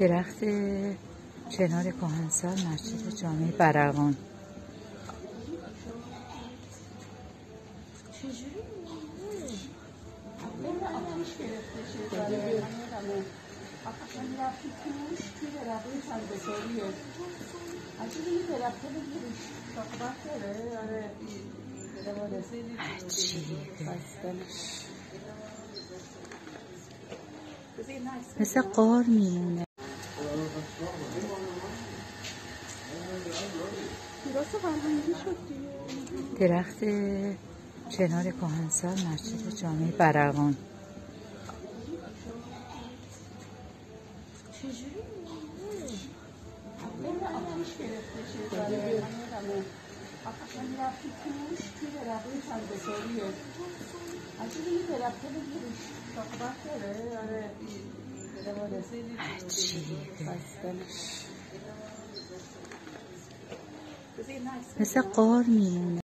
درخت چنار کهنسال مسجد جامع برقان. مثل غار میمونه. درخت چنار کهنسال مسجد جامع برقان. مثل غار میمونه.